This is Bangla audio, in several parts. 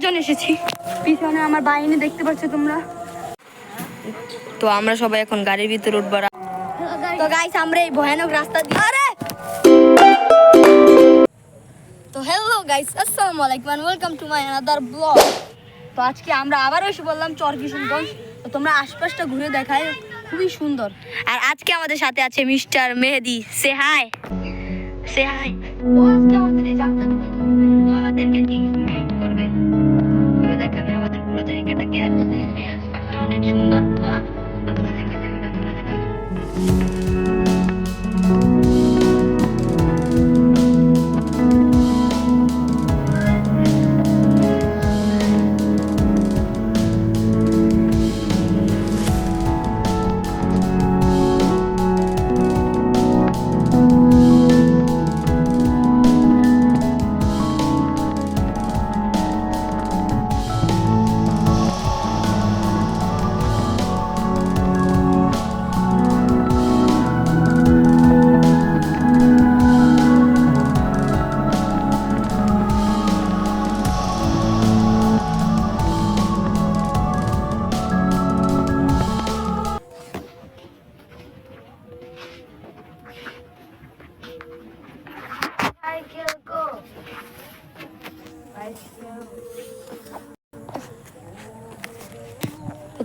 চারজন এসেছি। পিছনে আমার বাহিনী দেখতে পাচ্ছ তোমরা। তো আমরা সবাই এখন গাড়ির ভিতরে উঠবো। তো গাইস আমরা এই ভয়ানক রাস্তা দিয়ে তো হ্যালো গাইস, আসসালামু আলাইকুম and welcome to my another blog. তো আজকে আমরা আবারও এসে বললাম চরকিশনগঞ্জ। তো তোমরা আশপাশটা ঘুরে দেখায়, খুবই সুন্দর। আর আজকে আমাদের সাথে আছে মিস্টার মেহেদি। সে হাই, সে হাই। ও আজকে আমাদের এই যাত্রা আমাদেরকে ইনভাইট করবে, ঘুরে দেখাবে আমাদের পুরো জায়গাটাকে। অনেক সুন্দর।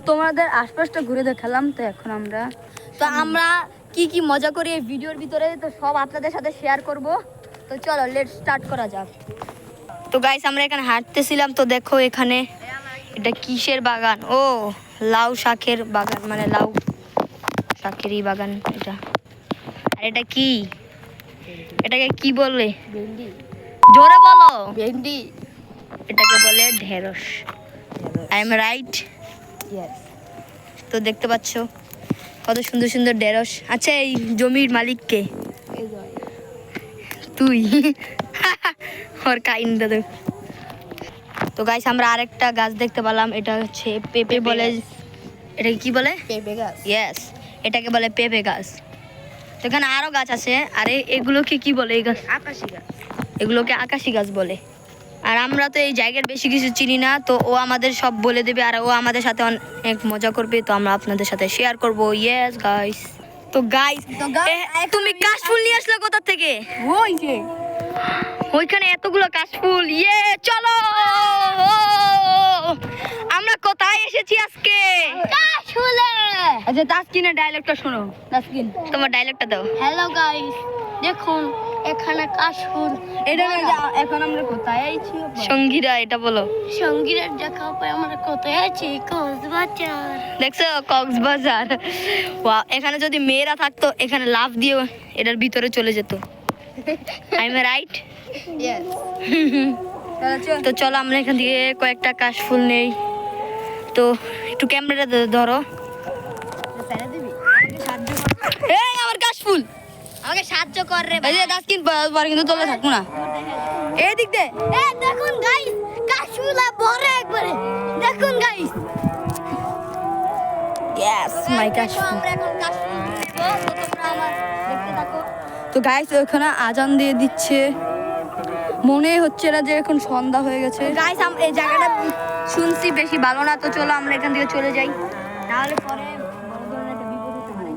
তোমাদের আশপাশটা ঘুরে দেখালাম। তো এখন আমরা কি কি মজা করি এই ভিডিওর ভিতরে, তো সব আপনাদের সাথে শেয়ার করব। তো চলো লেটস স্টার্ট করা যাক। তো গাইস আমরা এখানে হাঁটতেছিলাম, তো দেখো এখানে এটা কিসের বাগান? ও লাউ শাকের বাগান, মানে লাউ শাকেরই বাগান এটা। আর এটা কি, এটাকে কি বলে? ভেন্ডি। জোরে বলো। ভেন্ডি। এটাকে বলে ঢেঁড়স। I am right? ইয়েস। তো দেখতে পাচ্ছ কত সুন্দর সুন্দর ঢেঁড়স। আচ্ছা এই জমির মালিক কে? তুই। ওর কাইন দাদু। তো গাইস আমরা আরেকটা গাছ দেখতে পেলাম, এটা হচ্ছে পেঁপে বলে। এটাকে কি বলে? পেঁপে গাছ। ইয়েস, এটাকে বলে পেঁপে গাছ। তো এখানে আরো গাছ আছে। আর এগুলোকে কি বলে? এই গাছ আকাশি গাছ। এগুলোকে আকাশি গাছ বলে। আর আমরা তো এই জায়গার বেশি কিছু চিনি না, তো ও আমাদের সব বলে দেবে আর ও আমাদের সাথে অনেক মজা করবে। তো আমরা আপনাদের সাথে শেয়ার করব। Yes guys. তো গাইস তুমি কাশফুল নিয়ে আসলে কোথা থেকে? ওই যে ওইখানে এতগুলো কাশফুল। ইয়ে চলো, আমরা কোথায় এসেছি আজকে? কাশফুলে। আচ্ছা তাসকিনের ডায়লগটা শোনো। তাসকিন তোমার ডায়লগটা দাও। হ্যালো গাইস, দেখুন এখানে কাশফুল। এটা এখন আমরা কোথায় আছি? সঙ্গীরা এটা বলো। সঙ্গীরা দেখা পাই আমরা কোথায় আছি? কক্সবাজার। দেখছো কক্সবাজার। ওয়াও, এখানে যদি মেয়েরা থাকতো এখানে লাফ দিয়ে এটার ভিতরে চলে যেত। I am right? ইয়েস। তো চলো আমরা এখান থেকে কয়েকটা কাশফুল নেই। তো একটু ক্যামেরাটা ধরো। এই আমার কাশফুল, আমাকে সাহায্য কর রে ভাই। এই 10 কিন পরে কিন্তু তোলে থাকবো না। এই দিক দে। এই দেখুন গাইস, কাশফুল ভরে একবারে। দেখুন গাইস। ইয়েস মাই কাশফুল। আমরা এখন কাশফুল তুলবো, তো তোমরা আমার দেখতে থাকো। তো গাইস ওখানে আজান দিয়ে দিচ্ছে, মনে হচ্ছে না যে এখন সন্ধ্যা হয়ে গেছে। গাইস এই জায়গাটা শুনছি বেশি ভালো না, তো চলো আমরা এখান থেকে চলে যাই, নাহলে পরে বড় ধরনের একটা বিপদ হতে পারে।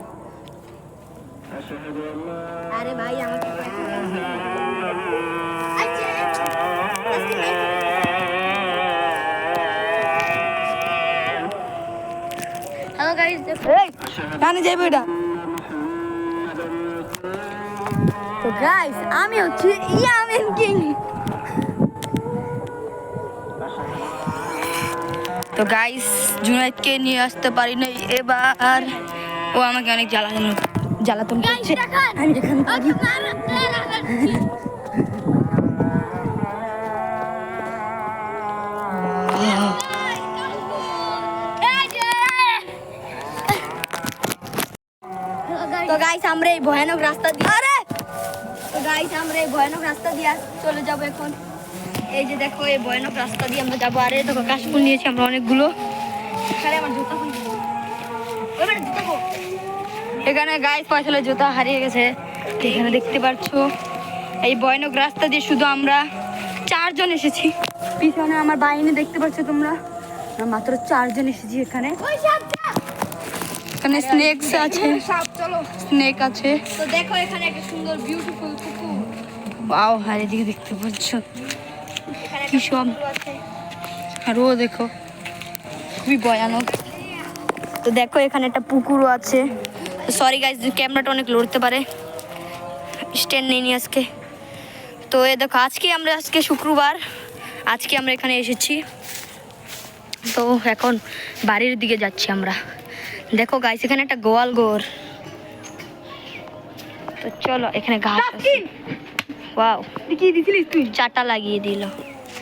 আরে ভাই আমাকে হ্যালো গাইস, এই কানে যাইবো এটা। তো গাইস আমি হচ্ছে ইয়ামেন কিং। তো গাইস জুনাইদকে নিয়ে আসতে পারি না এবার, ও আমাকে অনেক জ্বালাতন করছে। আমি এখানে তো গাইস আমরা এই ভয়ানক রাস্তা দিয়ে চলে যাব এখন। এই যে দেখো এই ভয়ানক রাস্তা দিয়ে আমরা যাবো। আরে দেখো কাশফুল নিয়েছি আমরা অনেকগুলো। আমার জুতা এখানে গাইস পয়সালের জুতা হারিয়ে গেছে। এখানে দেখতে পাচ্ছ এই ভয়ানক রাস্তা দিয়ে শুধু আমরা 4 জন এসেছি। পিছনে আমার বাহিনী দেখতে পাচ্ছ তোমরা, আমরা মাত্র 4 জন এসেছি এখানে। এখানে স্নেকস আছে, স্নেক আছে। তো দেখো এখানে একটা সুন্দর বিউটিফুল পুকুর। ওয়াও, আর এদিকে দেখতে পাচ্ছ কি সব, আরও দেখো খুবই ভয়ানক। তো দেখো এখানে একটা পুকুরও আছে। সরি গাইজ, ক্যামেরাটা অনেক লড়তে পারে, স্ট্যান্ড নেই আজকে। তো এ দেখো আজকে শুক্রবার, আজকে আমরা এখানে এসেছি। তো এখন বাড়ির দিকে যাচ্ছি আমরা। দেখো গাইস এখানে একটা গোয়াল ঘর। তো চলো, এখানে ঘাস আছে। ওয়াও, দেখিয়ে দিছিলিস তুই, চাটা লাগিয়ে দিল।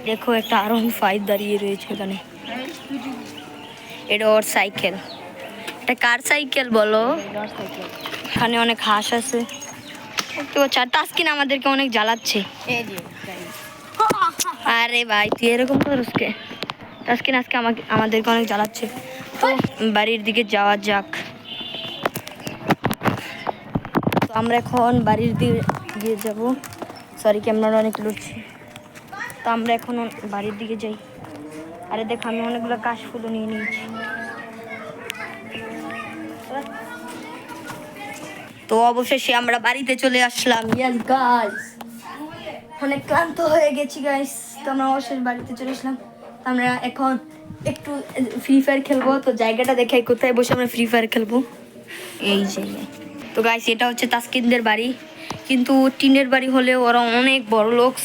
দেখো একটা R15 দাঁড়িয়ে রয়েছে এখানে, এটা ওর সাইকেল। এটা কার সাইকেল বলো? এখানে অনেক হাঁস আছে। তো তাসকিন আমাদেরকে অনেক জ্বালাচ্ছে। আরে ভাই তুই এরকম করুসকে? তাসকিন আজকে আমাদেরকে অনেক জ্বালাচ্ছে। তো বাড়ির দিকে যাওয়া যাক। তো আমরা এখন বাড়ির দিকে যাব। সরি, ক্যামেরা অনেক লড়ছে। তো আমরা এখন বাড়ির দিকে যাই। আরে দেখো আমি অনেকগুলো কাশফুলও নিয়ে নিয়েছি। তো অবশেষে আমরা বাড়িতে চলে আসলাম। ইয়েস গাইস, অনেক ক্লান্ত হয়ে গেছি গাইস। তো আমরা অবশ্যই বাড়িতে চলে আসলাম। আমরা এখন একটু ফ্রি ফায়ার খেলবো। তো জায়গাটা দেখাই কোথায় বসে আমরা ফ্রি ফায়ার খেলবো, এই জায়গায়। তো গাইস এটা হচ্ছে তাসকিনদের বাড়ি, কিন্তু টিনের বাড়ি হলেও ওরা অনেক বড় লোকস।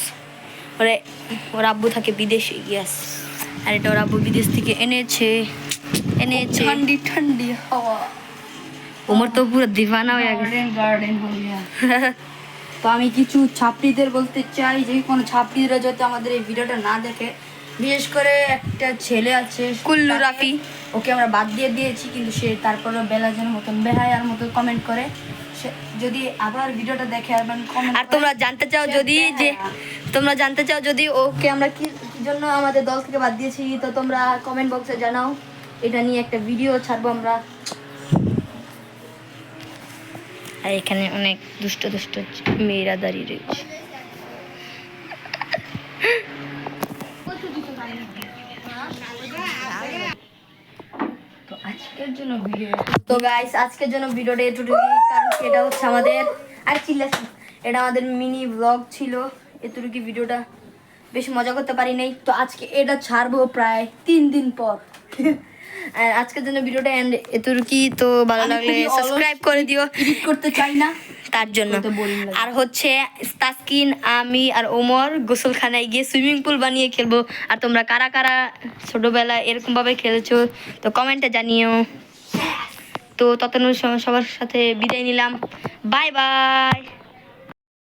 ওর আব্বু থাকে বিদেশে, ইয়াস। আর এটা ওর আব্বু বিদেশ থেকে এনেছে ঠান্ডি ঠান্ডি হাওয়া। ওমর তো পুরো দিওয়ানা হয়ে গেছে। গার্ডেন তো আমি কিছু ছাত্রীদের বলতে চাই যে কোনো ছাত্রীরা যাতে আমাদের এই ভিডিওটা না দেখে। বিশেষ করে একটা ছেলে আছে কুল্লু রাফি, ওকে আমরা বাদ দিয়ে দিয়েছি, কিন্তু সে তারপরে বেলাজের মতন বেহায়ার মতো কমেন্ট করে। যদি আবার ভিডিওটা দেখে আর তোমরা জানতে চাও যদি ওকে আমরা কি জন্য আমাদের দল থেকে বাদ দিয়েছি, তো তোমরা কমেন্ট বক্সে জানাও। এটা নিয়ে একটা ভিডিও ছাড়বো আমরা। আর এখানে অনেক দুষ্ট মেয়েরা দাঁড়িয়ে রয়েছে। তো গাইস আজকের জন্য ভিডিওটা এতটুকুই, কারণ এটা হচ্ছে আমাদের মিনি ব্লগ ছিল। এতটুকু ভিডিওটা বেশ মজা করতে পারি নাই। তো আজকে এটা ছাড়বো প্রায় 3 দিন পর। আর আজকের জন্য ভিডিওটা এতটুকুই। তো ভালো লাগলে সাবস্ক্রাইব করে দিও, এডিট করতে চাই না তার জন্য। আর হচ্ছে তাসকিন, আমি আর ওমর গোসলখানায় গিয়ে সুইমিং পুল বানিয়ে খেলবো। আর তোমরা কারা কারা ছোটবেলায় এরকম ভাবে খেলেছো তো কমেন্টে জানিও। তো ততক্ষণ সবার সাথে বিদায় নিলাম, বাই বাই।